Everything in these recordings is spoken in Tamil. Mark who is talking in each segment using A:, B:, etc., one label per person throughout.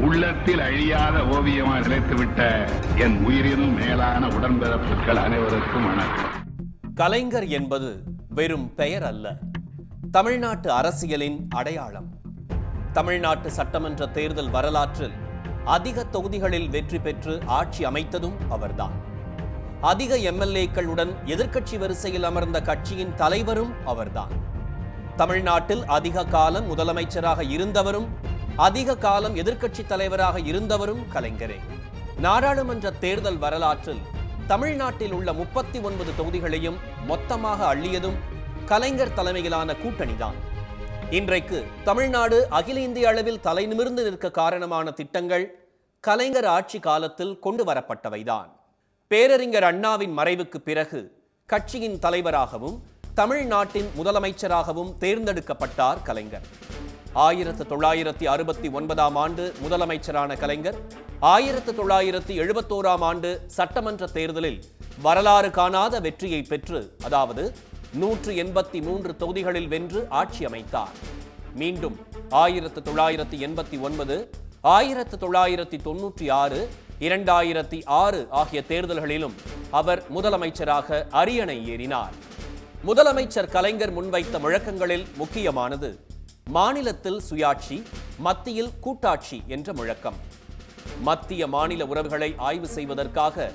A: உள்ளத்தில் அழியாத ஓவியமாக நிலைத்துவிட்ட என் உயிரினும் மேலான உடன்பிறப்புகள் அனைவருக்கும் வணக்கம்.
B: கலைஞர் என்பது வெறும் பெயர் அல்ல, தமிழ்நாட்டு அரசியலின் அடையாளம். தமிழ்நாட்டு சட்டமன்ற தேர்தல் வரலாற்றில் அதிக தொகுதிகளில் வெற்றி பெற்று ஆட்சி அமைத்ததும் அவர்தான். அதிக எம்எல்ஏக்களுடன் எதிர்க்கட்சி வரிசையில் அமர்ந்த கட்சியின் தலைவரும் அவர்தான். தமிழ்நாட்டில் அதிக காலம் முதலமைச்சராக இருந்தவரும் அதிக காலம் எதிர்க்கட்சி தலைவராக இருந்தவரும் கலைஞரே. நாடாளுமன்ற தேர்தல் வரலாற்றில் தமிழ்நாட்டில் உள்ள 39 தொகுதிகளையும் மொத்தமாக அள்ளியதும் கலைஞர் தலைமையிலான கூட்டணிதான். இன்றைக்கு தமிழ்நாடு அகில இந்திய அளவில் தலை நிமிர்ந்து நிற்க காரணமான திட்டங்கள் கலைஞர் ஆட்சி காலத்தில் கொண்டு வரப்பட்டவைதான். பேரறிஞர் அண்ணாவின் மறைவுக்கு பிறகு கட்சியின் தலைவராகவும் தமிழ்நாட்டின் முதலமைச்சராகவும் தேர்ந்தெடுக்கப்பட்டார் கலைஞர். 1969ஆம் ஆண்டு முதலமைச்சரான கலைஞர் 1971ஆம் ஆண்டு சட்டமன்ற தேர்தலில் வரலாறு காணாத வெற்றியை பெற்று, அதாவது 183 தொகுதிகளில் வென்று ஆட்சி அமைத்தார். மீண்டும் 1989, 1996, 2006 ஆகிய தேர்தல்களிலும் அவர் முதலமைச்சராக அரியணை ஏறினார். முதலமைச்சர் கலைஞர் முன்வைத்த முழக்கங்களில் முக்கியமானது மாநிலத்தில் சுயாட்சி, மத்தியில் கூட்டாட்சி என்ற முழக்கம். மத்திய மாநில உறவுகளை ஆய்வு செய்வதற்காக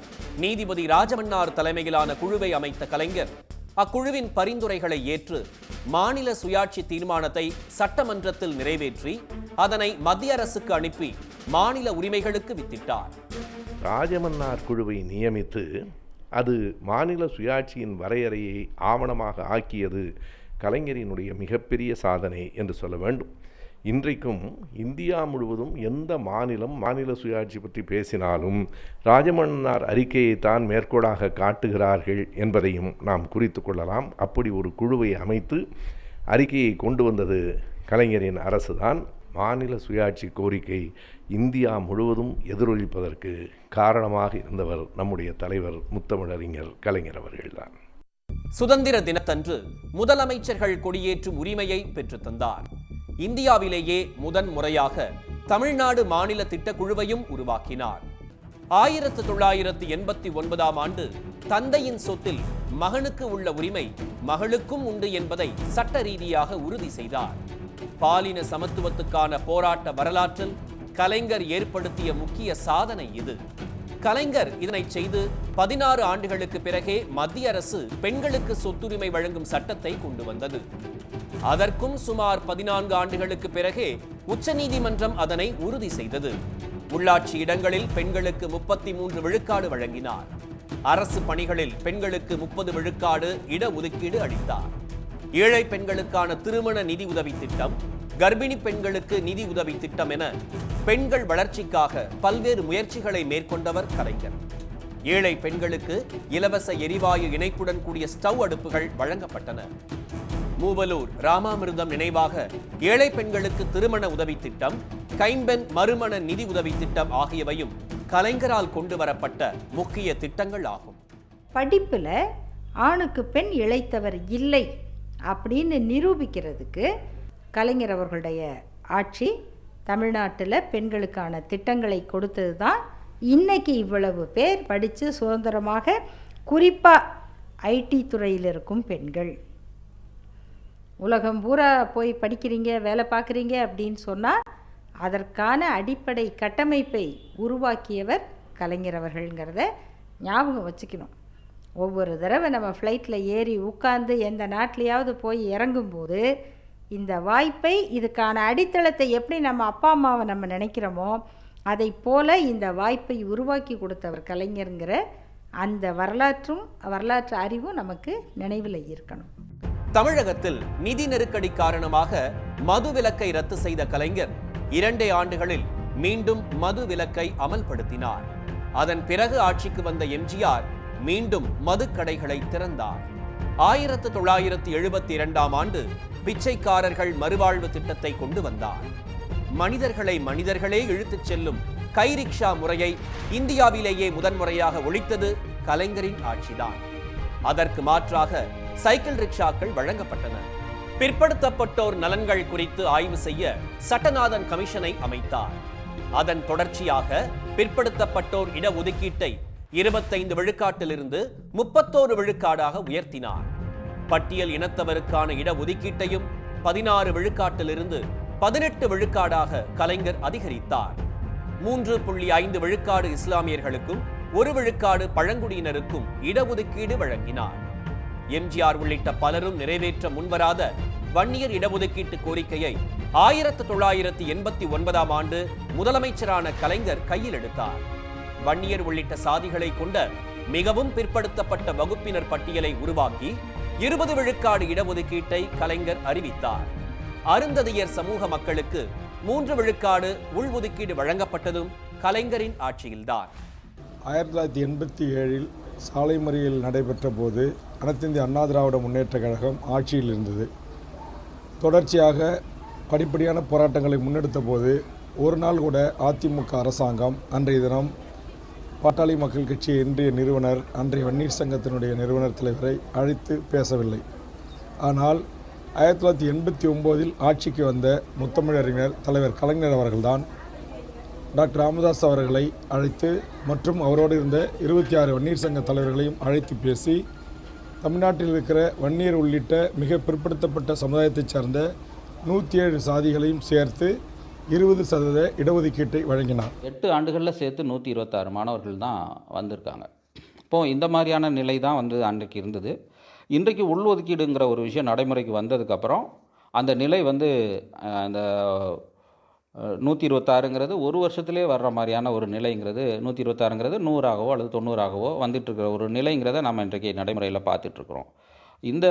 B: நீதிபதி ராஜமன்னார் தலைமையிலான குழுவை அமைத்த கலைஞர் அக்குழுவின் பரிந்துரைகளை ஏற்று மாநில சுயாட்சி தீர்மானத்தை சட்டமன்றத்தில் நிறைவேற்றி அதனை மத்திய அரசுக்கு அனுப்பி மாநில உரிமைகளுக்கு வித்திட்டார்.
C: ராஜமன்னார் குழுவை நியமித்து அது மாநில சுயாட்சியின் வரையறையை ஆவணமாக ஆக்கியது கலைஞரினுடைய மிகப்பெரிய சாதனை என்று சொல்ல வேண்டும். இன்றைக்கும் இந்தியா முழுவதும் எந்த மாநிலம் மாநில சுயாட்சி பற்றி பேசினாலும் ராஜமன்னார் அறிக்கையை தான் மேற்கோளாக காட்டுகிறார்கள் என்பதையும் நாம் குறித்து கொள்ளலாம். அப்படி ஒரு குழுவை அமைத்து அறிக்கையை கொண்டு வந்தது கலைஞரின் அரசுதான். மாநில சுயாட்சி கோரிக்கை இந்தியா முழுவதும் எதிரொலிப்பதற்கு காரணமாக இருந்தவர் நம்முடைய தலைவர் முத்தமிழறிஞர் கலைஞர் அவர்கள்தான்.
B: சுதந்திர தினத்தன்று முதலமைச்சர்கள் கொடியேற்றும் உரிமையை பெற்றுத் தந்தார். இந்தியாவிலேயே முதன் முறையாக தமிழ்நாடு மாநில திட்டக்குழுவையும் உருவாக்கினார். 1989ஆம் ஆண்டு தந்தையின் சொத்தில் மகனுக்கு உள்ள உரிமை மகளுக்கும் உண்டு என்பதை சட்ட ரீதியாக உறுதி செய்தார். பாலின சமத்துவத்துக்கான போராட்ட வரலாற்றில் கலைஞர் ஏற்படுத்திய முக்கிய சாதனை இது. கலைஞர் இதனை செய்து 16 ஆண்டுகளுக்கு பிறகே மத்திய அரசு பெண்களுக்கு சொத்துரிமை வழங்கும் சட்டத்தை கொண்டு வந்தது. அதற்கும் சுமார் 14 ஆண்டுகளுக்கு பிறகே உச்சநீதிமன்றம் அதனை உறுதி செய்தது. உள்ளாட்சி இடங்களில் பெண்களுக்கு 33 விழுக்காடு வழங்கினார். அரசு பணிகளில் பெண்களுக்கு 30 விழுக்காடு இடஒதுக்கீடு அளித்தார். ஏழை பெண்களுக்கான திருமண நிதி உதவி திட்டம், கர்ப்பிணி பெண்களுக்கு நிதி உதவி திட்டம் என பெண்கள் வளர்ச்சிக்காக பல்வேறு முயற்சிகளை மேற்கொண்டவர் கலைஞர். ஏழை பெண்களுக்கு இலவச எரிவாயு இணைப்புடன் கூடிய ஸ்டவ் அடுப்புகள் வழங்கப்பட்டன. மூவலூர் ராமாமிர்தம் நினைவாக ஏழை பெண்களுக்கு திருமண உதவி திட்டம், கைம்பெண் மறுமண நிதி உதவி திட்டம் ஆகியவையும் கலைஞரால் கொண்டு வரப்பட்ட முக்கிய திட்டங்கள் ஆகும்.
D: படிப்புல ஆணுக்கு பெண் இளைத்தவர் இல்லை அப்படின்னு நிரூபிக்கிறதுக்கு கலைஞர் அவர்களுடைய ஆட்சி தமிழ்நாட்டில் பெண்களுக்கான திட்டங்களை கொடுத்தது தான் இன்னைக்கு இவ்வளவு பேர் படித்து சுதந்திரமாக, குறிப்பாக ஐடி துறையில் இருக்கும் பெண்கள் உலகம் பூரா போய் படிக்கிறீங்க, வேலை பார்க்குறீங்க அப்படின்னு சொன்னால் அதற்கான அடிப்படை கட்டமைப்பை உருவாக்கியவர் கலைஞர் அவர்கள்ங்கிறத ஞாபகம் வச்சுக்கணும். ஒவ்வொரு தடவை நம்ம ஃப்ளைட்டில் ஏறி உட்கார்ந்து எந்த நாட்டிலையாவது போய் இறங்கும்போது இந்த வாய்ப்பை, இதுக்கான அடித்தளத்தை எப்படி நம்ம அப்பா அம்மாவை நம்ம நினைக்கிறோமோ அதை போல இந்த வாய்ப்பை உருவாக்கி கொடுத்தவர் கலைஞருங்கிற அந்த வரலாற்று அறிவும் நமக்கு நினைவில் இருக்கணும்.
B: தமிழகத்தில் நிதி நெருக்கடி காரணமாக மது விலக்கை ரத்து செய்த கலைஞர் 2 ஆண்டுகளில் மீண்டும் மது விலக்கை அமல்படுத்தினார். அதன் பிறகு ஆட்சிக்கு வந்த எம்ஜிஆர் மீண்டும் மதுக்கடைகளை திறந்தார். 1972ஆம் ஆண்டு பிச்சைக்காரர்கள் மறுவாழ்வு திட்டத்தை கொண்டு வந்தார். மனிதர்களை மனிதர்களே இழுத்துச் செல்லும் கைரிக்ஷா முறையை இந்தியாவிலேயே முதன்முறையாக ஒழித்தது கலைஞரின் ஆட்சிதான். அதற்கு மாற்றாக சைக்கிள் ரிக்ஷாக்கள் வழங்கப்பட்டன. பிற்படுத்தப்பட்டோர் நலன்கள் குறித்து ஆய்வு செய்ய சட்டநாதன் கமிஷனை அமைத்தார். அதன் தொடர்ச்சியாக பிற்படுத்தப்பட்டோர் இடஒதுக்கீட்டை 25 விழுக்காட்டிலிருந்து 31 விழுக்காடாக உயர்த்தினார். பட்டியல் இனத்தவருக்கான இடஒதுக்கீட்டையும் 16 விழுக்காட்டிலிருந்து 18 விழுக்காடாக கலைஞர் அதிகரித்தார். 3.5 விழுக்காடு இஸ்லாமியர்களுக்கும் 1 விழுக்காடு பழங்குடியினருக்கும் இடஒதுக்கீடு வழங்கினார். எம்ஜிஆர் உள்ளிட்ட பலரும் நிறைவேற்ற முன்வராத வன்னியர் இடஒதுக்கீட்டு கோரிக்கையை 1989ஆம் ஆண்டு முதலமைச்சரான கலைஞர் கையில் எடுத்தார். வன்னியர் உள்ளிட்ட சாதிகளை கொண்ட மிகவும் பிற்படுத்தப்பட்ட வகுப்பினர் பட்டியலை உருவாக்கி 20 விழுக்காடு இடஒதுக்கீட்டை கலைஞர் அறிவித்தார். அருந்ததியர் சமூக மக்களுக்கு 3 விழுக்காடு உள்ஒதுக்கீடு வழங்கப்பட்டதும் கலைஞரின் ஆட்சியில்தான்.
E: 1987இல் சாலை மறியல் நடைபெற்ற போது அனைத்து இந்திய அண்ணா திராவிட முன்னேற்ற கழகம் ஆட்சியில் இருந்தது. தொடர்ச்சியாக படிப்படியான போராட்டங்களை முன்னெடுத்த போது ஒரு நாள் கூட அதிமுக அரசாங்கம் அன்றைய தினம் பாட்டாளி மக்கள் கட்சி இன்றைய நிறுவனர் அன்றைய வன்னியர் சங்கத்தினுடைய நிறுவனர் தலைவரை அழைத்து பேசவில்லை. ஆனால் 1989இல் ஆட்சிக்கு வந்த முத்தமிழறிஞர் தலைவர் கலைஞர் அவர்கள்தான் டாக்டர் ராமதாஸ் அவர்களை அழைத்து மற்றும் அவரோடு இருந்த 26 வன்னியர் சங்க தலைவர்களையும் அழைத்து பேசி தமிழ்நாட்டில் இருக்கிற வன்னியர் உள்ளிட்ட மிக பிற்படுத்தப்பட்ட சமுதாயத்தைச் சார்ந்த 107 சாதிகளையும் சேர்த்து 20% இடஒதுக்கீட்டை வழங்கினார்.
F: 8 ஆண்டுகளில் சேர்த்து 126 மாணவர்கள் தான் வந்திருக்காங்க. இப்போது இந்த மாதிரியான நிலை தான் அன்றைக்கு இருந்தது. இன்றைக்கு உள்ஒதுக்கீடுங்கிற ஒரு விஷயம் நடைமுறைக்கு வந்ததுக்கப்புறம் அந்த நிலை அந்த 126ங்கிறது ஒரு வருஷத்துலேயே வர்ற மாதிரியான ஒரு நிலைங்கிறது 126ங்கிறது 100ஆகவோ அல்லது 90ஆகவோ வந்துட்டுருக்கிற ஒரு நிலைங்கிறத நம்ம இன்றைக்கு நடைமுறையில் பார்த்துட்ருக்குறோம். இது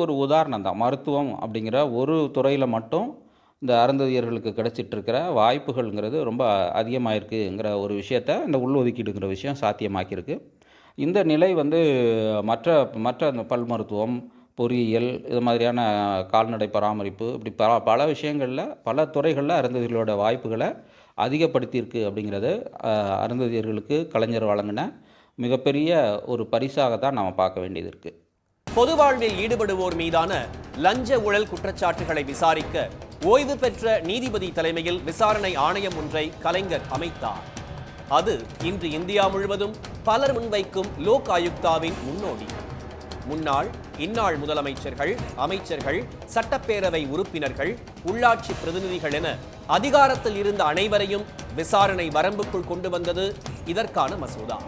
F: ஒரு உதாரணம் தான். மருத்துவம் அப்படிங்கிற ஒரு துறையில் மட்டும் இந்த அருந்ததியர்களுக்கு கிடைச்சிட்ருக்கிற வாய்ப்புகள்ங்கிறது ரொம்ப அதிகமாகிருக்குங்கிற ஒரு விஷயத்த இந்த உள்ஒதுக்கீடுங்கிற விஷயம் சாத்தியமாக்கியிருக்கு. இந்த நிலை மற்ற பல் மருத்துவம், பொறியியல், இது மாதிரியான கால்நடை பராமரிப்பு, இப்படி பல விஷயங்களில் பல துறைகளில் அருந்ததியர்களோட வாய்ப்புகளை அதிகப்படுத்தியிருக்கு. அப்படிங்கிறது அருந்ததியர்களுக்கு கலைஞர் வழங்கின மிகப்பெரிய ஒரு பரிசாக தான் நாம் பார்க்க வேண்டியது இருக்குது.
B: பொது வாழ்வில் ஈடுபடுவோர் மீதான லஞ்ச ஊழல் குற்றச்சாட்டுகளை விசாரிக்க ஓய்வு பெற்ற நீதிபதி தலைமையில் விசாரணை ஆணையம் ஒன்றை கலைஞர் அமைத்தார். அது இன்று இந்தியா முழுவதும் பலர் முன்வைக்கும் லோக் ஆயுக்தாவின் முன்னோடி. முன்னாள், இந்நாள் முதலமைச்சர்கள், அமைச்சர்கள், சட்டப்பேரவை உறுப்பினர்கள், உள்ளாட்சி பிரதிநிதிகள் என அதிகாரத்தில் இருந்த அனைவரையும் விசாரணை வரம்புக்குள் கொண்டு வந்தது இதற்கான மசோதா.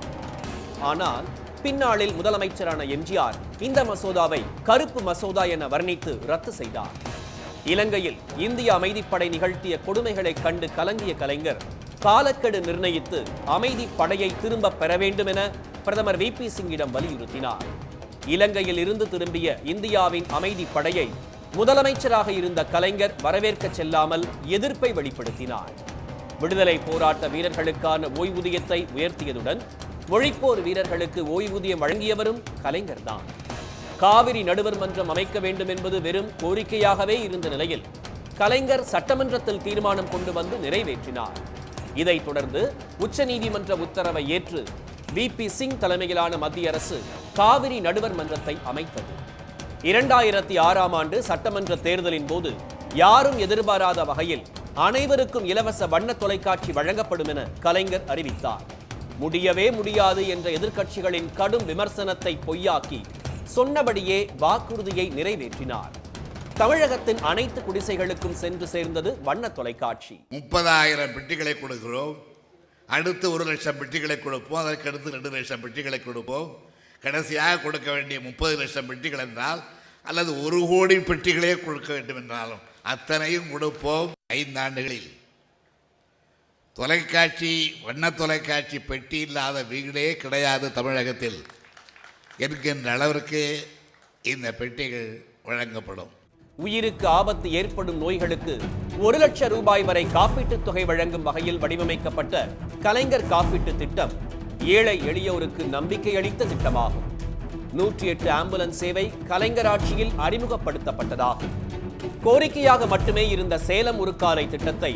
B: ஆனால் பின்னாளில் முதலமைச்சரான எம்ஜிஆர் இந்த மசோதாவை கருப்பு மசோதா என வர்ணித்து ரத்து செய்தார். இலங்கையில் இந்திய அமைதிப்படை நிகழ்த்திய கொடுமைகளை கண்டு கலங்கிய கலைஞர் காலக்கெடு நிர்ணயித்து அமைதிப்படையை திரும்ப பெற வேண்டும் என பிரதமர் VP சிங்கிடம் வலியுறுத்தினார். இலங்கையில் இருந்து திரும்பிய இந்தியாவின் அமைதிப்படையை முதலமைச்சராக இருந்த கலைஞர் வரவேற்க செல்லாமல் எதிர்ப்பை வெளிப்படுத்தினார். விடுதலை போராட்ட வீரர்களுக்கான ஓய்வூதியத்தை உயர்த்தியதுடன் மொழிப்போர் வீரர்களுக்கு ஓய்வூதியம் வழங்கியவரும் கலைஞர்தான். காவிரி நடுவர் மன்றம் அமைக்க வேண்டும் என்பது வெறும் கோரிக்கையாகவே இருந்த நிலையில் கலைஞர் சட்டமன்றத்தில் தீர்மானம் கொண்டு வந்து நிறைவேற்றினார். இதைத் தொடர்ந்து உச்சநீதிமன்ற உத்தரவை ஏற்று VP சிங் தலைமையிலான மத்திய அரசு காவிரி நடுவர் மன்றத்தை அமைத்தது. 2006ஆம் ஆண்டு சட்டமன்ற தேர்தலின் போது யாரும் எதிர்பாராத வகையில் அனைவருக்கும் இலவச வண்ண தொலைக்காட்சி வழங்கப்படும் என கலைஞர் அறிவித்தார். முடியவே முடியாது என்ற எதிர்க்கட்சிகளின் கடும் விமர்சனத்தை பொய்யாக்கி சொன்னபடியே வாக்குறுதியை நிறைவேற்றினார். தமிழகத்தின் அனைத்து குடிசைகளுக்கும் சென்று சேர்ந்தது வண்ண தொலைக்காட்சி.
G: 30,000 பெட்டிகளை கொடுக்கிறோம். அடுத்து 1,00,000 பெட்டிகளை கொடுப்போம். அதற்கு அடுத்து 2,00,000 பெட்டிகளை கொடுப்போம். கடைசியாக கொடுக்க வேண்டிய 30,00,000 பெட்டிகள் என்றால் அல்லது 1 கோடி பெட்டிகளே கொடுக்க வேண்டும் என்றாலும் அத்தனையும் கொடுப்போம். 5 ஆண்டுகளில் தொலைக்காட்சி, வண்ண தொலைக்காட்சி பெட்டி இல்லாத வீடே கிடையாது தமிழகத்தில் என்கின்ற அளவிற்கு இந்த பெட்டிகள் வழங்கப்படும்.
B: உயிருக்கு ஆபத்து ஏற்படும் நோய்களுக்கு 1 லட்சம் ரூபாய் வரை காப்பீட்டுத் தொகை வழங்கும் வகையில் வடிவமைக்கப்பட்ட கலைஞர் காப்பீட்டு திட்டம் ஏழை எளியோருக்கு நம்பிக்கை அளித்த திட்டமாகும். 108 ஆம்புலன்ஸ் சேவை கலைஞர் ஆட்சியில் அறிமுகப்படுத்தப்பட்டதாகும். கோரிக்கையாக மட்டுமே இருந்த சேலம் உருக்காலை திட்டத்தை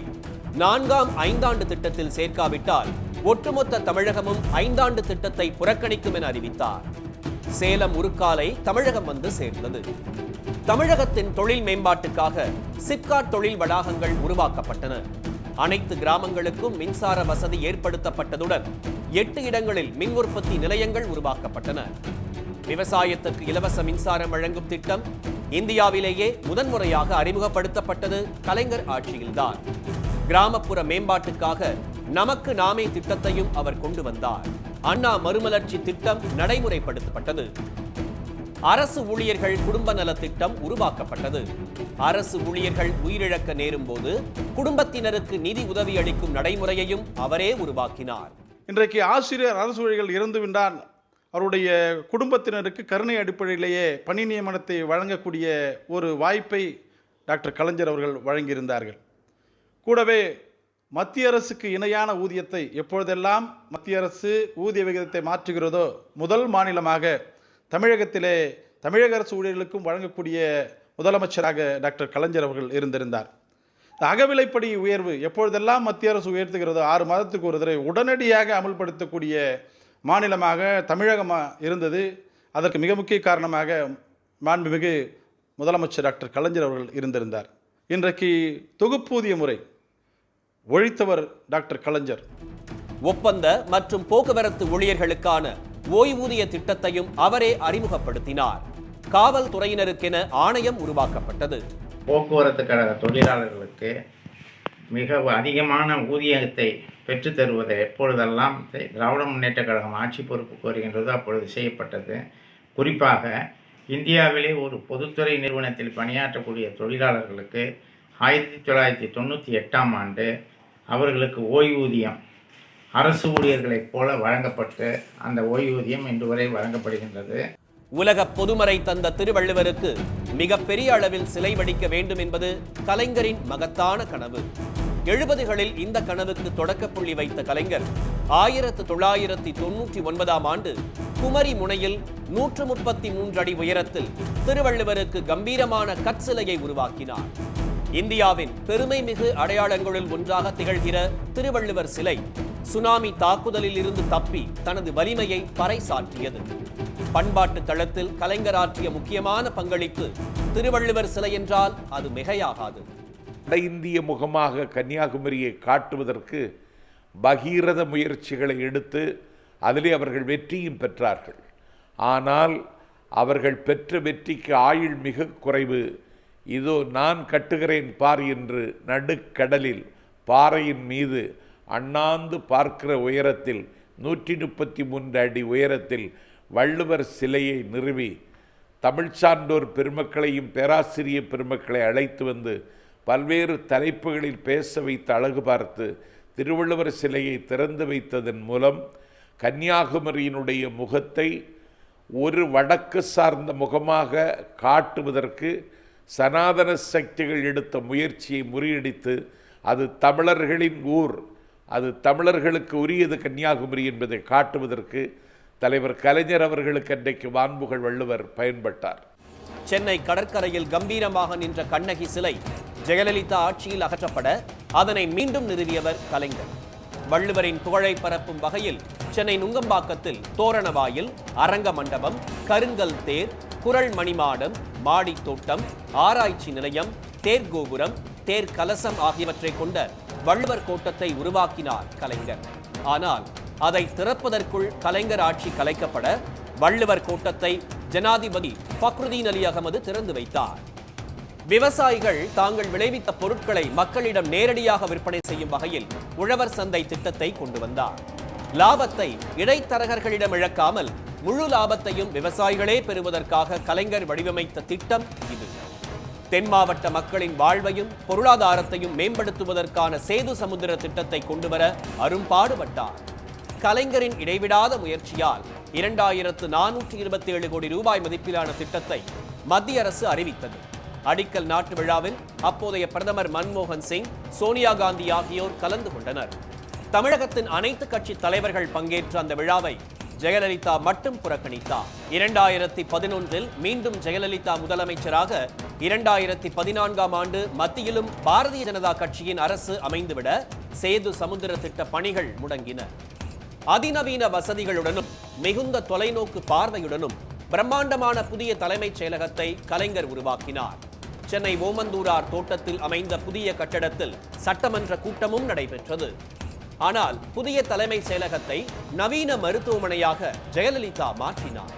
B: 4ஆம் 5ஆண்டு திட்டத்தில் சேர்க்காவிட்டால் ஒட்டுமொத்த தமிழகமும் 5ஆண்டு திட்டத்தை புறக்கணிக்கும் என அறிவித்தார். சேலம் உருக்காலை தமிழகம் வந்து சேர்ந்தது. தமிழகத்தின் தொழில் மேம்பாட்டுக்காக சிப்காட் தொழில் வளாகங்கள் உருவாக்கப்பட்டன. அனைத்து கிராமங்களுக்கும் மின்சார வசதி ஏற்படுத்தப்பட்டதுடன் 8 இடங்களில் மின் உற்பத்தி நிலையங்கள் உருவாக்கப்பட்டன. விவசாயத்திற்கு இலவச மின்சாரம் வழங்கும் திட்டம் இந்தியாவிலேயே முதன்முறையாக அறிமுகப்படுத்தப்பட்டது கலைஞர் ஆட்சியில்தான். கிராமப்புற மேம்பாட்டுக்காக நமக்கு நாமே திட்டத்தையும் அவர் கொண்டு வந்தார். அண்ணா மறுமலர்ச்சி திட்டம் நடைமுறைப்படுத்தப்பட்டது. அரசு ஊழியர்கள் குடும்ப நல திட்டம் உருவாக்கப்பட்டது. அரசு ஊழியர்கள் உயிரிழக்க நேரும் போது குடும்பத்தினருக்கு நிதி உதவி அளிக்கும் நடைமுறையையும் அவரே உருவாக்கினார்.
H: இன்றைக்கு ஆசிரியர் அரசு ஊழியர்கள் இறந்துவிட்டால் அவருடைய குடும்பத்தினருக்கு கருணை அடிப்படையிலேயே பணி நியமனத்தை வழங்கக்கூடிய ஒரு வாய்ப்பை டாக்டர் கலைஞர் அவர்கள் வழங்கியிருந்தார்கள். கூடவே மத்திய அரசுக்கு இணையான ஊதியத்தை எப்பொழுதெல்லாம் மத்திய அரசு ஊதிய விகிதத்தை மாற்றுகிறதோ முதல் மாநிலமாக தமிழகத்திலே தமிழக அரசு ஊழியர்களுக்கும் வழங்கக்கூடிய முதலமைச்சராக டாக்டர் கலைஞர் அவர்கள் இருந்திருந்தார். அகவிலைப்படி உயர்வு எப்பொழுதெல்லாம் மத்திய அரசு உயர்த்துகிறதோ 6 மாதத்துக்கு ஒரு தடவை உடனடியாக அமல்படுத்தக்கூடிய மாநிலமாக தமிழகம் இருந்தது. அதற்கு மிக முக்கிய காரணமாக மாண்புமிகு முதலமைச்சர் டாக்டர் கலைஞர் அவர்கள் இருந்திருந்தார். இன்றைக்கு தொகுப்பூதிய முறை ஒழித்தவர் டாக்டர் கலைஞர்.
B: ஒப்பந்த மற்றும் போக்குவரத்து ஊழியர்களுக்கான ஓய்வூதிய திட்டத்தையும் அவரே அறிமுகப்படுத்தினார். காவல்துறையினருக்கென ஆணையம் உருவாக்கப்பட்டது.
I: போக்குவரத்து கழக தொழிலாளர்களுக்கு மிக அதிகமான ஊதியத்தை பெற்றுத் தருவதை எப்பொழுதெல்லாம் திராவிட முன்னேற்ற கழகம் ஆட்சி பொறுப்புக்கு வருகின்றதோ அப்பொழுது செய்யப்பட்டது. குறிப்பாக இந்தியாவிலே ஒரு பொதுத்துறை நிறுவனத்தில் பணியாற்றக்கூடிய தொழிலாளர்களுக்கு 1998ஆம் ஆண்டு அவர்களுக்கு ஓய்வூதியம் அரசு ஊழியர்களைப் போல வழங்கப்பட்டு அந்த ஓய்வூதியம் இன்று வரை வழங்கப்படுகின்றது.
B: உலக பொதுமறை தந்த திருவள்ளுவருக்கு மிகப்பெரிய அளவில் சிலை வடிக்க வேண்டும் என்பது கலைஞரின் மகத்தான கனவு. 70களில் இந்த கனவுக்கு தொடக்கப்புள்ளி வைத்த கலைஞர் 1999ஆம் ஆண்டு குமரி முனையில் 133 அடி உயரத்தில் திருவள்ளுவருக்கு கம்பீரமான கற்சிலையை உருவாக்கினார். இந்தியாவின் பெருமைமிகு அடையாளங்களில் ஒன்றாக திகழ்கிற திருவள்ளுவர் சிலை சுனாமி தாக்குதலில் இருந்து தப்பி தனது வலிமையை பறைசாற்றியது. பண்பாட்டு தளத்தில் கலைஞர் ஆற்றிய முக்கியமான பங்களிப்பு திருவள்ளுவர் சிலை என்றால் அது மிகையாகாது.
J: வட இந்திய முகமாக கன்னியாகுமரியை காட்டுவதற்கு பகீரத முயற்சிகளை எடுத்து அதிலே அவர்கள் வெற்றியும் பெற்றார்கள். ஆனால் அவர்கள் பெற்ற வெற்றிக்கு ஆயுள் மிக குறைவு. இதோ நான் கட்டுகிறேன் பார் என்று நடுக்கடலில் பாறையின் மீது அண்ணாந்து பார்க்கிற உயரத்தில் 133 அடி உயரத்தில் வள்ளுவர் சிலையை நிறுவி தமிழ் சான்றோர் பெருமக்களையும் பேராசிரிய பெருமக்களை அழைத்து வந்து பல்வேறு தலைப்புகளில் பேச வைத்து அழகு பார்த்து திருவள்ளுவர் சிலையை திறந்து வைத்ததன் மூலம் கன்னியாகுமரியினுடைய முகத்தை ஒரு வடக்கு சார்ந்த முகமாக காட்டுவதற்கு சனாதன சக்திகள் எடுத்த முயற்சியை முறியடித்து அது தமிழர்களின் ஊர், அது தமிழர்களுக்கு உரியது கன்னியாகுமரி என்பதை காட்டுவதற்கு தலைவர் கலைஞர் அவர்களுக்கு அன்றைக்கு வான்புகழ் வள்ளுவர் பயன்பட்டார்.
B: சென்னை கடற்கரையில் கம்பீரமாக நின்ற கண்ணகி சிலை ஜெயலலிதா ஆட்சியில் அகற்றப்பட அதனை மீண்டும் நிறுவியவர் கலைஞர். வள்ளுவரின் புகழை பரப்பும் வகையில் சென்னை நுங்கம்பாக்கத்தில் தோரணவாயில், அரங்க மண்டபம், கருங்கல் தேர், குறள் மணிமாடம், மாடி தோட்டம், ஆராய்ச்சி நிலையம், தேர்கோபுரம், தேர் கலசம் ஆகியவற்றை கொண்ட வள்ளுவர் கோட்டத்தை உருவாக்கினார் கலைஞர். ஆனால் அதை திறப்பதற்குள் கலைஞர் ஆட்சி கலைக்கப்பட வள்ளுவர் கோட்டத்தை ஜனாதிபதி ஃபக்ருதீன் அலி அகமது திறந்து வைத்தார். விவசாயிகள் தாங்கள் விளைவித்த பொருட்களை மக்களிடம் நேரடியாக விற்பனை செய்யும் வகையில் உழவர் சந்தை திட்டத்தை கொண்டு வந்தார். லாபத்தை இடைத்தரகர்களிடம் இழக்காமல் முழு லாபத்தையும் விவசாயிகளே பெறுவதற்காக கலைஞர் வடிவமைத்த திட்டம் இது. தென் மாவட்ட மக்களின் வாழ்வையும் பொருளாதாரத்தையும் மேம்படுத்துவதற்கான சேது சமுத்திர திட்டத்தை கொண்டுவர அரும்பாடுபட்டார். கலைஞரின் இடைவிடாத முயற்சியால் 2427 கோடி ரூபாய் மதிப்பிலான திட்டத்தை மத்திய அரசு அறிவித்தது. அடிக்கல் நாட்டு விழாவில் அப்போதைய பிரதமர் மன்மோகன் சிங், சோனியா காந்தி ஆகியோர் கலந்து கொண்டனர். தமிழகத்தின் அனைத்து கட்சி தலைவர்கள் பங்கேற்ற அந்த விழாவை ஜெயலலிதா மட்டும் புறக்கணித்தார். 2011இல் மீண்டும் ஜெயலலிதா முதலமைச்சராக 2014ஆம் ஆண்டு மத்தியிலும் பாரதிய ஜனதா கட்சியின் அரசு அமைந்துவிட சேது சமுத்திர திட்ட பணிகள் முடங்கின. அதிநவீன வசதிகளுடனும் மிகுந்த தொலைநோக்கு பார்வையுடனும் பிரம்மாண்டமான புதிய தலைமைச் செயலகத்தை கலைஞர் உருவாக்கினார். சென்னை ஓமந்தூரார் தோட்டத்தில் அமைந்த புதிய கட்டடத்தில் சட்டமன்ற கூட்டமும் நடைபெற்றது. ஆனால் புதிய தலைமை செயலகத்தை நவீன மருத்துவமனையாக ஜெயலலிதா மாற்றினார்.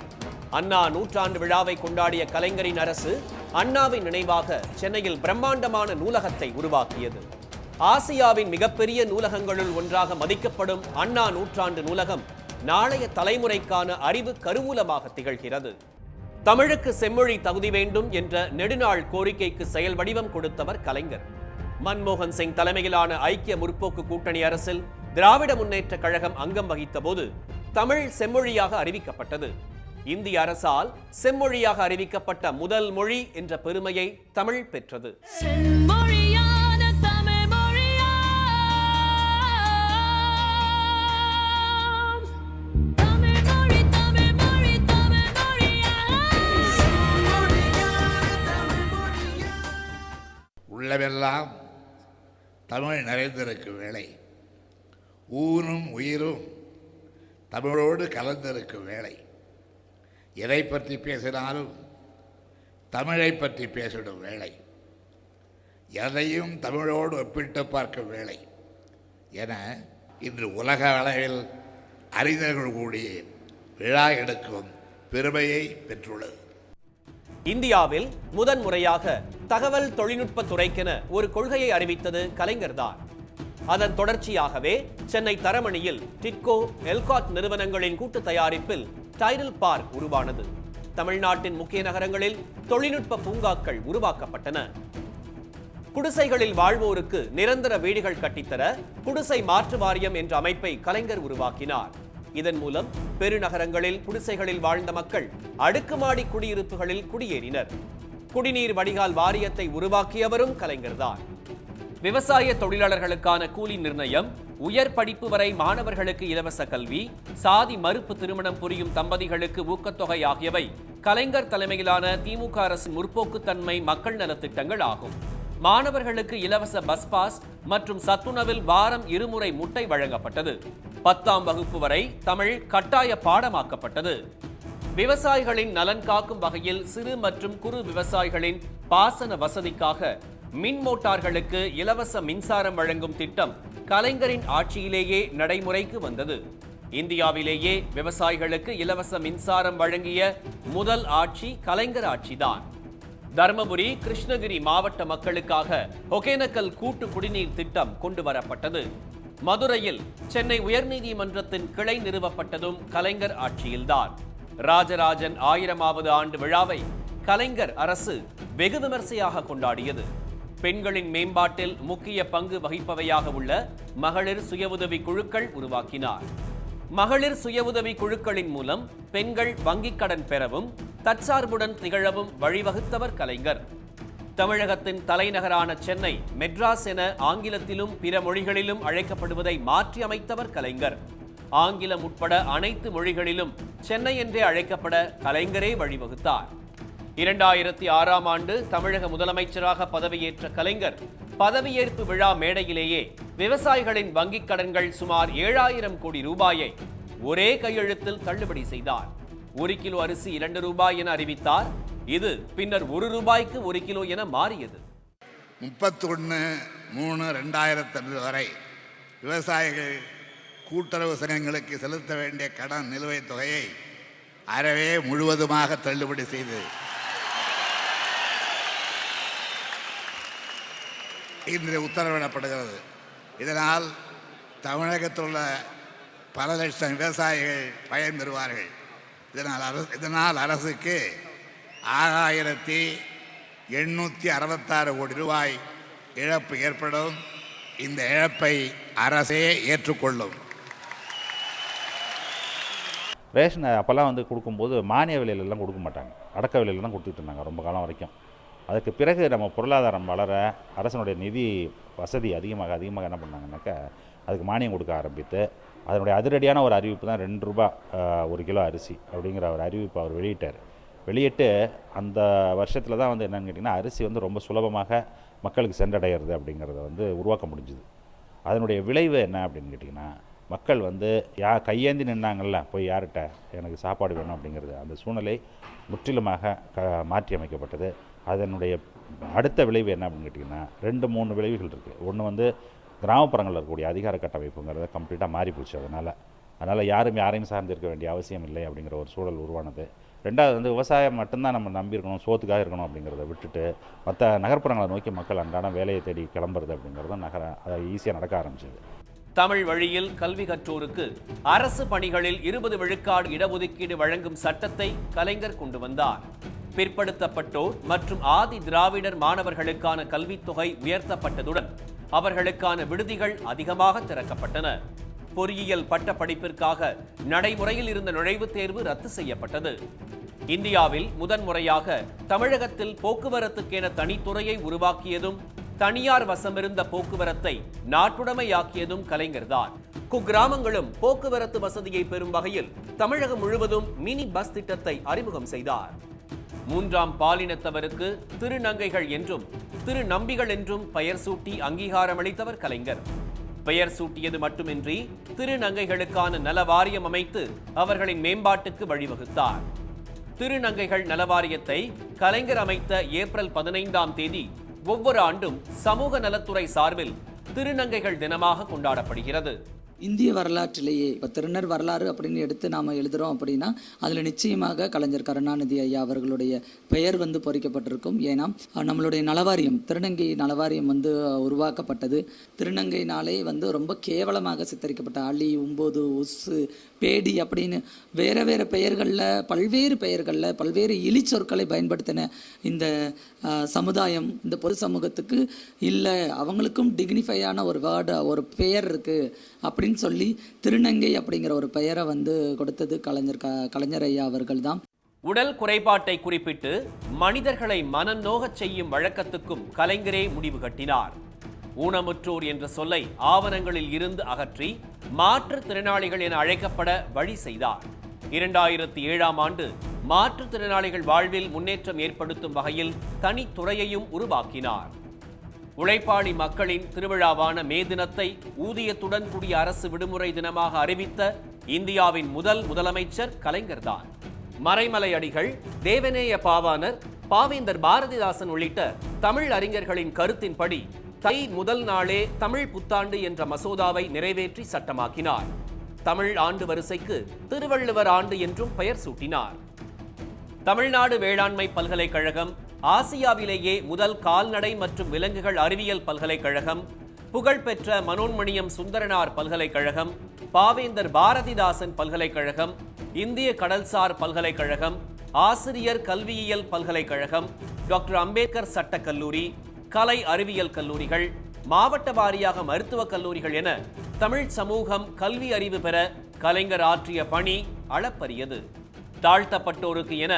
B: அண்ணா நூற்றாண்டு விழாவை கொண்டாடிய கலைஞரின் அரசு அண்ணாவின் நினைவாக சென்னையில் பிரம்மாண்டமான நூலகத்தை உருவாக்கியது. ஆசியாவின் மிகப்பெரிய நூலகங்களுள் ஒன்றாக மதிக்கப்படும் அண்ணா நூற்றாண்டு நூலகம் நாளைய தலைமுறைக்கான அறிவு கருவூலமாக திகழ்கிறது. தமிழுக்கு செம்மொழி தகுதி வேண்டும் என்ற நெடுநாள் கோரிக்கைக்கு செயல் வடிவம் கொடுத்தவர் கலைஞர். மன்மோகன் சிங் தலைமையிலான ஐக்கிய முற்போக்கு கூட்டணி அரசில் திராவிட முன்னேற்ற கழகம் அங்கம் வகித்த போது தமிழ் செம்மொழியாக அறிவிக்கப்பட்டது. இந்திய அரசால் செம்மொழியாக அறிவிக்கப்பட்ட முதல் மொழி என்ற பெருமையை தமிழ் பெற்றது.
G: உள்ளமெல்லாம் தமிழ் நிறைந்திருக்கும் வேளை, ஊரும் உயிரும் தமிழோடு கலந்திருக்கும் வேளை, எதை பற்றி பேசினாலும் தமிழை பற்றி பேசிடும் வேளை, எதையும் தமிழோடு ஒப்பிட்டு பார்க்கும் வேளை என இன்று உலக அளவில் அறிஞர்கள் கூடிய விழா எடுக்கும் பெருமையை பெற்றுள்ளது.
B: இந்தியாவில் முதன்முறையாக தகவல் தொழில்நுட்ப துறைக்கென ஒரு கொள்கையை அறிவித்தது கலைஞர்தான். அதன் தொடர்ச்சியாகவே சென்னை தரமணியில் டிட்கோ, எல்காட் நிறுவனங்களின் கூட்டு தயாரிப்பில் டைடல் பார்க் உருவானது. தமிழ்நாட்டின் முக்கிய நகரங்களில் தொழில்நுட்ப பூங்காக்கள் உருவாக்கப்பட்டன. குடிசைகளில் வாழ்வோருக்கு நிரந்தர வீடுகள் கட்டித்தர குடிசை மாற்று வாரியம் என்ற அமைப்பை கலைஞர் உருவாக்கினார். இதன் மூலம் பெருநகரங்களில் குடிசைகளில் வாழ்ந்த மக்கள் அடுக்குமாடி குடியிருப்புகளில் குடியேறினர். குடிநீர் வடிகால் வாரியத்தை உருவாக்கியவரும் கலைஞர்தான். விவசாய தொழிலாளர்களுக்கான கூலி நிர்ணயம், உயர் படிப்பு வரை மாணவர்களுக்கு இலவச கல்வி, சாதி மறுப்பு திருமணம் புரியும் தம்பதிகளுக்கு ஊக்கத்தொகை ஆகியவை கலைஞர் தலைமையிலான திமுக அரசின் முற்போக்குத்தன்மை மக்கள் நலத்திட்டங்கள் ஆகும். மாணவர்களுக்கு இலவச பஸ் பாஸ் மற்றும் சத்துணவில் வாரம் 2 முறை முட்டை வழங்கப்பட்டது. 10ஆம் வகுப்பு வரை தமிழ் கட்டாய பாடமாக்கப்பட்டது. விவசாயிகளின் நலன் காக்கும் வகையில் சிறு மற்றும் குறு விவசாயிகளின் பாசன வசதிக்காக மின் மோட்டார்களுக்கு இலவச மின்சாரம் வழங்கும் திட்டம் கலைஞரின் ஆட்சியிலேயே நடைமுறைக்கு வந்தது. இந்தியாவிலேயே விவசாயிகளுக்கு இலவச மின்சாரம் வழங்கிய முதல் ஆட்சி கலைஞர் ஆட்சிதான். தர்மபுரி, கிருஷ்ணகிரி மாவட்ட மக்களுக்காக ஒகேனக்கல் கூட்டு குடிநீர் திட்டம் கொண்டு வரப்பட்டது. மதுரையில் சென்னை உயர்நீதிமன்றத்தின் கிளை நிறுவப்பட்டதும் கலைஞர் ஆட்சியில்தான். ராஜராஜன் 1000வது ஆண்டு விழாவை கலைஞர் அரசு வெகு விமர்சையாக கொண்டாடியது. பெண்களின் மேம்பாட்டில் முக்கிய பங்கு வகிப்பவையாக உள்ள மகளிர் சுய உதவி குழுக்கள் உருவாக்கினார். மகளிர் சுய உதவி குழுக்களின் மூலம் பெண்கள் வங்கிக் கடன் பெறவும் தற்சார்புடன் திகழவும் வழிவகுத்தவர் கலைஞர். தமிழகத்தின் தலைநகரான சென்னை மெட்ராஸ் என ஆங்கிலத்திலும் பிற மொழிகளிலும் அழைக்கப்படுவதை மாற்றி அமைத்தவர் கலைஞர். ஆங்கிலம் உட்பட அனைத்து மொழிகளிலும் சென்னை என்றே அழைக்கப்பட கலைஞரே வழிவகுத்தார். 2006ஆம் ஆண்டு தமிழக முதலமைச்சராக பதவியேற்ற கலைஞர் பதவியேற்பு விழா மேடையிலேயே விவசாயிகளின் வங்கிக் கடன்கள் சுமார் 7000 கோடி ரூபாயை ஒரே கையெழுத்தில் தள்ளுபடி செய்தார். 1 கிலோ அரிசி 2 ரூபாய் என அறிவித்தார். இது பின்னர் 1 ரூபாய்க்கு 1 கிலோ என மாறியது.
G: 31/3/2002 வரை விவசாயிகள் கூட்டுறவு சங்கங்களுக்கு செலுத்த வேண்டிய கடன் நிலுவைத் தொகையை அறவே முழுவதுமாக தள்ளுபடி செய்து இன்று உத்தரவிடப்படுகிறது. இதனால் தமிழகத்தில் உள்ள பல லட்சம் விவசாயிகள் பயன்பெறுவார்கள். இதனால் அரசுக்கு 6866 கோடி ரூபாய் இழப்பு ஏற்படும். இந்த இழப்பை அரசே ஏற்றுக்கொள்ளும்.
K: ரேஷன் அப்போல்லாம் வந்து கொடுக்கும்போது மானிய விலையிலலாம் கொடுக்க மாட்டாங்க, அடக்க விலையில் தான் கொடுத்துட்டு இருந்தாங்க ரொம்ப காலம் வரைக்கும். அதுக்கு பிறகு நம்ம பொருளாதாரம் வளர அரசனுடைய நிதி வசதி அதிகமாக என்ன பண்ணாங்கன்னாக்கா அதுக்கு மானியம் கொடுக்க ஆரம்பித்து அதனுடைய அதிரடியான ஒரு அறிவிப்பு தான் 2 ரூபா 1 கிலோ அரிசி அப்படிங்கிற ஒரு அறிவிப்பு அவர் வெளியிட்டு அந்த வருஷத்தில் தான் வந்து என்னென்னு கேட்டிங்கன்னா அரிசி வந்து ரொம்ப சுலபமாக மக்களுக்கு சென்றடைகிறது அப்படிங்கிறத வந்து உருவாக்க முடிஞ்சுது. அதனுடைய விளைவு என்ன அப்படின்னு கேட்டிங்கன்னா மக்கள் வந்து கையேந்தி நின்னாங்கள்ல போய் யார்கிட்ட எனக்கு சாப்பாடு வேணும் அப்படிங்கிறது அந்த சூழ்நிலை முற்றிலுமாக மாற்றி அமைக்கப்பட்டது. அதனுடைய அடுத்த விளைவு என்ன அப்படின்னு கேட்டிங்கன்னா 2-3 விளைவுகள் இருக்குது. ஒன்று வந்து கிராமப்புறங்களில் இருக்கக்கூடிய அதிகார கட்டமைப்புங்கிறத கம்ப்ளீட்டாக மாறி போச்சு. அதனால் யாரையும் சார்ந்திருக்க வேண்டிய அவசியம் இல்லை அப்படிங்கிற ஒரு சூழல் உருவானது. 2வது வந்து விவசாயம் மட்டும்தான் நம்ம நம்பியிருக்கணும், சோத்துக்காக இருக்கணும் அப்படிங்கிறத விட்டுட்டு மற்ற நகர்ப்புறங்களை நோக்கி மக்கள் அன்றாடம் வேலையை தேடி கிளம்புறது அப்படிங்கிறதும் அதை ஈஸியாக நடக்க ஆரம்பிச்சது.
B: தமிழ் வழியில் கல்வி கற்றோருக்கு அரசு பணிகளில் 20 விழுக்காடு இடஒதுக்கீடு வழங்கும் சட்டத்தை கலைஞர் கொண்டு வந்தார். பிற்படுத்தப்பட்டோர் மற்றும் ஆதி திராவிடர் மாணவர்களுக்கான கல்வித்தொகை உயர்த்தப்பட்டதுடன் அவர்களுக்கான விடுதிகள் அதிகமாக திறக்கப்பட்டன. பொறியியல் பட்ட படிப்பிற்காக நடைமுறையில் இருந்த நுழைவுத் தேர்வு ரத்து செய்யப்பட்டது. இந்தியாவில் முதன்முறையாக தமிழகத்தில் போக்குவரத்துக்கென தனித்துறையை உருவாக்கியதும் தனியார் வசமிருந்த போக்குவரத்தை நாட்டுடைமையாக்கியதும் கலைஞர்தான். குக்கிராமங்களும் போக்குவரத்து வசதியை பெறும் வகையில் தமிழகம் முழுவதும் மினி பஸ் திட்டத்தை அறிமுகம் செய்தார். 3ஆம் பாலினத்தவருக்கு திருநங்கைகள் என்றும் திருநம்பிகள் என்றும் பெயர் சூட்டி அங்கீகாரம் அளித்தவர் கலைஞர். பெயர் சூட்டியது மட்டுமின்றி திருநங்கைகளுக்கான நல வாரியம் அமைத்து அவர்களின் மேம்பாட்டுக்கு வழிவகுத்தார். திருநங்கைகள் நலவாரியத்தை கலைஞர் அமைத்த ஏப்ரல் 15ஆம் தேதி ஒவ்வொரு ஆண்டும் சமூக நலத்துறை சார்பில் திருநங்கைகள் தினமாக கொண்டாடப்படுகிறது.
L: இந்திய வரலாற்றிலேயே இப்போ திருநர் வரலாறு அப்படின்னு எடுத்து நாம் எழுதுகிறோம் அப்படின்னா அதில் நிச்சயமாக கலைஞர் கருணாநிதி ஐயா அவர்களுடைய பெயர் வந்து பொறிக்கப்பட்டிருக்கும். ஏன்னா நம்மளுடைய நலவாரியம், திருநங்கை நலவாரியம் வந்து உருவாக்கப்பட்டது. திருநங்கைனாலே வந்து ரொம்ப கேவலமாக சித்தரிக்கப்பட்ட அலி, உம்போது, உஸ்ஸு, பேடி அப்படின்னு வேறு பெயர்களில் பல்வேறு இழி சொற்களை பயன்படுத்தின இந்த சமுதாயம், இந்த பொது சமூகத்துக்கு இல்லை, அவங்களுக்கும் டிக்னிஃபையான ஒரு வேர்டு, ஒரு பெயர் இருக்குது அப்படின்னு சொல்லி திருநங்கை அப்படிங்கிற ஒரு பெயரை வந்து கொடுத்தது கலைஞர் ஐயா அவர்கள் தான்.
B: உடல் குறைபாட்டை குறிப்பிட்டு மனிதர்களை மனநோகச் செய்யும் வழக்கத்துக்கும் கலைஞரே முடிவு கட்டினார். ஊனமுற்றோர் என்ற சொல்லை ஆவணங்களில் இருந்து அகற்றி மாற்றுத்திறனாளிகள் என அழைக்கப்பட வழி செய்தார். 2007ஆம் ஆண்டு மாற்றுத்திறனாளிகள் வாழ்வில் முன்னேற்றம் ஏற்படுத்தும் வகையில் தனித்துறையையும் உருவாக்கினார். உழைப்பாளி மக்களின் திருவிழாவான மே தினத்தை ஊதியத்துடன் கூடிய அரசு விடுமுறை தினமாக அறிவித்த இந்தியாவின் முதலமைச்சர் கலைஞர்தான். மறைமலை அடிகள், தேவநேய பாவாணர், பாவேந்தர் பாரதிதாசன் உள்ளிட்ட தமிழ் அறிஞர்களின் கருத்தின்படி தை முதல் நாளே தமிழ் புத்தாண்டு என்ற மசோதாவை நிறைவேற்றி சட்டமாக்கினார். தமிழ் ஆண்டு வரிசைக்கு திருவள்ளுவர் ஆண்டு என்றும் பெயர் சூட்டினார். தமிழ்நாடு வேளாண்மை பல்கலைக்கழகம், ஆசியாவிலேயே முதல் கால்நடை மற்றும் விலங்குகள் அறிவியல் பல்கலைக்கழகம், புகழ்பெற்ற மனோன்மணியம் சுந்தரனார் பல்கலைக்கழகம், பாவேந்தர் பாரதிதாசன் பல்கலைக்கழகம், இந்திய கடல்சார் பல்கலைக்கழகம், ஆசிரியர் கல்வியியல் பல்கலைக்கழகம், டாக்டர் அம்பேத்கர் சட்டக்கல்லூரி, கலை அறிவியல் கல்லூரிகள், மாவட்ட வாரியாக மருத்துவக் கல்லூரிகள் என தமிழ் சமூகம் கல்வி அறிவு பெற கலைஞர் ஆற்றிய பணி அளப்பரியது. தாழ்த்தப்பட்டோருக்கு என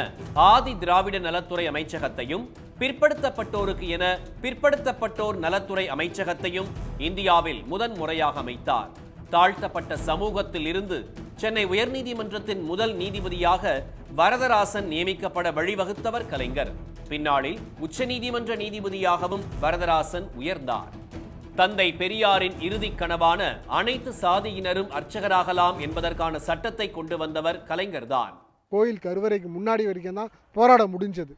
B: ஆதி திராவிட நலத்துறை அமைச்சகத்தையும் பிற்படுத்தப்பட்டோருக்கு என பிற்படுத்தப்பட்டோர் நலத்துறை அமைச்சகத்தையும் இந்தியாவில் முதன்முறையாக அமைத்தார். தாழ்த்தப்பட்ட சமூகத்தில் இருந்து சென்னை உயர்நீதிமன்றத்தின் முதல் நீதிபதியாக வரதராசன் நியமிக்கப்பட வழிவகுத்தவர் கலைஞர். பின்னாளில் உச்சநீதிமன்ற நீதிபதியாகவும் வரதராசன் உயர்ந்தார். தந்தை பெரியாரின் இறுதி கனவான அனைத்து சாதியினரும் அர்ச்சகராகலாம் என்பதற்கான சட்டத்தை கொண்டு வந்தவர் கலைஞர்தான்.
M: கோயில் கருவறைக்கு முன்னாடி வரைக்கும் தான் போராட முடிஞ்சது.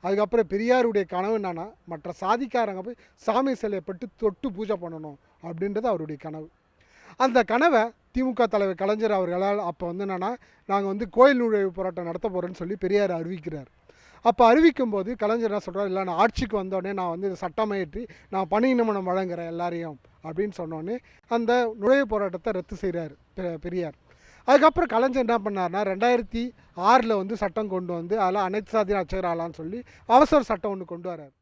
M: அதுக்கப்புறம் பெரியாருடைய கனவு என்னன்னா, மற்ற சாதிக்காரங்க போய் சாமி சிலையை பட்டு தொட்டு பூஜை பண்ணணும் அப்படின்றது அவருடைய கனவு. அந்த கனவை திமுக தலைவர் கலைஞர் அவர்களால் அப்போ வந்து என்னென்னா, நாங்கள் வந்து கோயில் நுழைவு போராட்டம் நடத்த போகிறேன்னு சொல்லி பெரியார் அறிவிக்கிறார். அப்போ அறிவிக்கும் போது கலைஞர் என்ன சொல்கிறார், இல்லை நான் ஆட்சிக்கு வந்தோடனே நான் வந்து சட்டமேற்றி நான் பணி நியமனம் வழங்குறேன் எல்லாரையும் அப்படின்னு சொன்னோடனே அந்த நுழைவு போராட்டத்தை ரத்து செய்கிறார் பெரியார். அதுக்கப்புறம் கலைஞர் என்ன பண்ணார்னா, 2006 வந்து சட்டம் கொண்டு வந்து அதில் அனைத்து சாதி அர்ச்சகராகலான்னு சொல்லி அவசர சட்டம் ஒன்று கொண்டு வரார்.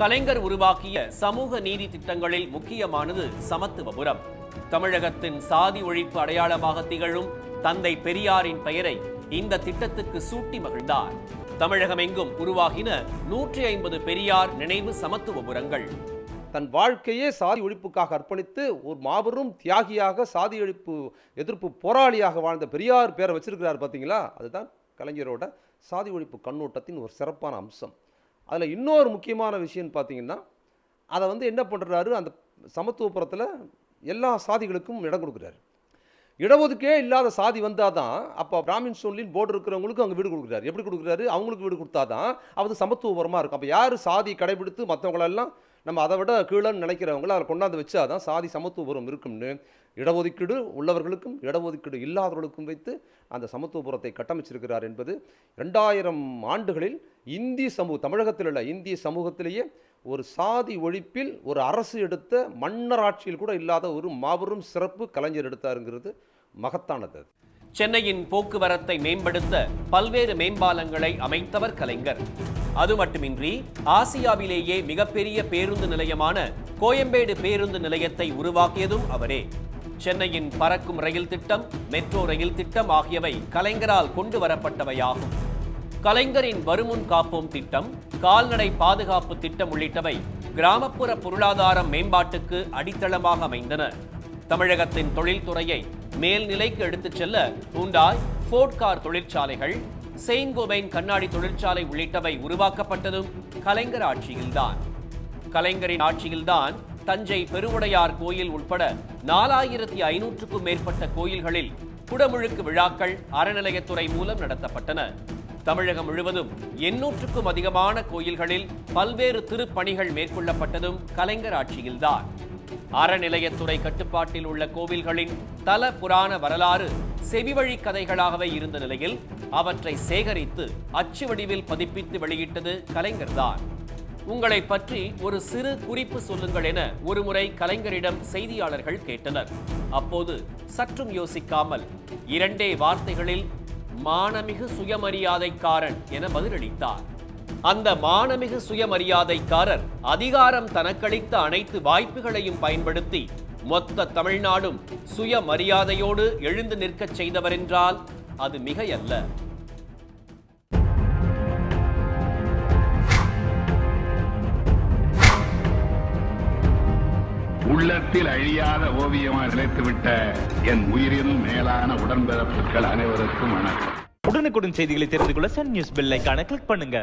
B: கலைஞர் உருவாக்கிய சமூக நீதி திட்டங்களில் முக்கியமானது சமத்துவபுரம். தமிழகத்தின் சாதி ஒழிப்பு அடையாளமாக திகழும் தந்தை பெரியாரின் பெயரை இந்த திட்டத்துக்கு சூட்டி மகிழ்ந்தார். தமிழகமெங்கும் உருவாகின 150 பெரியார் நினைவு சமத்துவபுரங்கள்.
N: தன் வாழ்க்கையே சாதி ஒழிப்புக்காக அர்ப்பணித்து ஒரு மாபெரும் தியாகியாக சாதி ஒழிப்பு எதிர்ப்பு போராளியாக வாழ்ந்த பெரியார் பேரை வச்சிருக்கிறார் பார்த்தீங்களா. அதுதான் கலைஞரோட சாதி ஒழிப்பு கண்ணோட்டத்தின் ஒரு சிறப்பான அம்சம். அதில் இன்னொரு முக்கியமான விஷயம் பார்த்தீங்கன்னா, அதை வந்து என்ன பண்ணுறாரு, அந்த சமத்துவபுரத்தில் எல்லா சாதிகளுக்கும் இடம் கொடுக்குறாரு. இடஒதுக்கே இல்லாத சாதி வந்தாதான் அப்போ பிராமின்ஸ் ஒன்லின்னு போர்டு இருக்கிறவங்களுக்கு அங்கே வீடு கொடுக்குறாரு. எப்படி கொடுக்குறாரு? அவங்களுக்கு வீடு கொடுத்தாதான் அது சமத்துவபுரமாக இருக்கும். அப்போ யார் சாதி கடைபிடித்து மற்றவங்களெல்லாம் நம்ம அதை விட கீழன்னு நினைக்கிறவங்கள அதில் கொண்டாந்து வச்சாதான் சாதி சமத்துவபுரம் இருக்கும்னு இடஒதுக்கீடு உள்ளவர்களுக்கும் இடஒதுக்கீடு இல்லாதவர்களுக்கும் வைத்து அந்த சமத்துவபுரத்தை கட்டமைச்சிருக்கிறார் என்பது 2000 ஆண்டுகளில் இந்திய தமிழகத்தில் உள்ள இந்திய சமூகத்திலேயே ஒரு சாதி ஒழிப்பில் ஒரு அரசு எடுத்த மன்னர் ஆட்சியில் கூட இல்லாத ஒரு மாபெரும் சிறப்பு கலைஞர் எடுத்தாருங்கிறது மகத்தானது.
B: சென்னையின் போக்குவரத்தை மேம்படுத்த பல்வேறு மேம்பாலங்களை அமைத்தவர் கலைஞர். அது மட்டுமின்றி ஆசியாவிலேயே மிகப்பெரிய பேருந்து நிலையமான கோயம்பேடு பேருந்து நிலையத்தை உருவாக்கியதும் அவரே. சென்னையின் பறக்கும் ரயில் திட்டம், மெட்ரோ ரயில் திட்டம் ஆகியவை கலைஞரால் கொண்டு வரப்பட்டவையாகும். கலைஞரின் வருமுன் காப்போம் திட்டம், கால்நடை பாதுகாப்பு திட்டம் உள்ளிட்டவை கிராமப்புற பொருளாதார மேம்பாட்டுக்கு அடித்தளமாக அமைந்தன. தமிழகத்தின் தொழில்துறையை மேல்நிலைக்கு எடுத்துச் செல்ல ஹூண்டாய், ஃபோர்ட் கார் தொழிற்சாலைகள், செயின்ட் கோபைன் கண்ணாடி தொழிற்சாலை உள்ளிட்டவை உருவாக்கப்பட்டதும் கலைஞர் ஆட்சியில்தான். கலைஞரின் ஆட்சியில்தான் தஞ்சை பெருவுடையார் கோயில் உட்பட 4500க்கும் மேற்பட்ட கோயில்களில் குடமுழுக்கு விழாக்கள் அறநிலையத்துறை மூலம் நடத்தப்பட்டன. தமிழகம் முழுவதும் 800க்கும் அதிகமான கோயில்களில் பல்வேறு திருப்பணிகள் மேற்கொள்ளப்பட்டதும் கலைஞர் ஆட்சியில்தான். அறநிலையத்துறை கட்டுப்பாட்டில் உள்ள கோவில்களின் தல புராண வரலாறு செவிவழி கதைகளாகவே இருந்த நிலையில் அவற்றை சேகரித்து அச்சு வடிவில் பதிப்பித்து வெளியிட்டது கலைஞர்தான். உங்களை பற்றி ஒரு சிறு குறிப்பு சொல்லுங்கள் என ஒருமுறை கலைஞரிடம் செய்தியாளர்கள் கேட்டனர். அப்போது சற்றும் யோசிக்காமல் 2 வார்த்தைகளில் மானமிகு சுயமரியாதைக்காரன் என பதிலளித்தார். அந்த மானமிகு சுயமரியாதைக்காரர் அதிகாரம் தனக்களித்த அனைத்து வாய்ப்புகளையும் பயன்படுத்தி மொத்த தமிழ்நாடும் சுயமரியாதையோடு எழுந்து நிற்கச் செய்தவர் என்றால் அது மிகையல்ல.
A: உள்ளத்தில் அழியாத ஓவியமாக நிலைத்துவிட்ட என் உயிரின் மேலான உடன்பிறப்புகள் அனைவருக்கும் வணக்கம்.
O: உடனுக்குடன் செய்திகளை தெரிந்து கொள்ள சன் நியூஸ் பெல் ஐகானை கிளிக் பண்ணுங்க.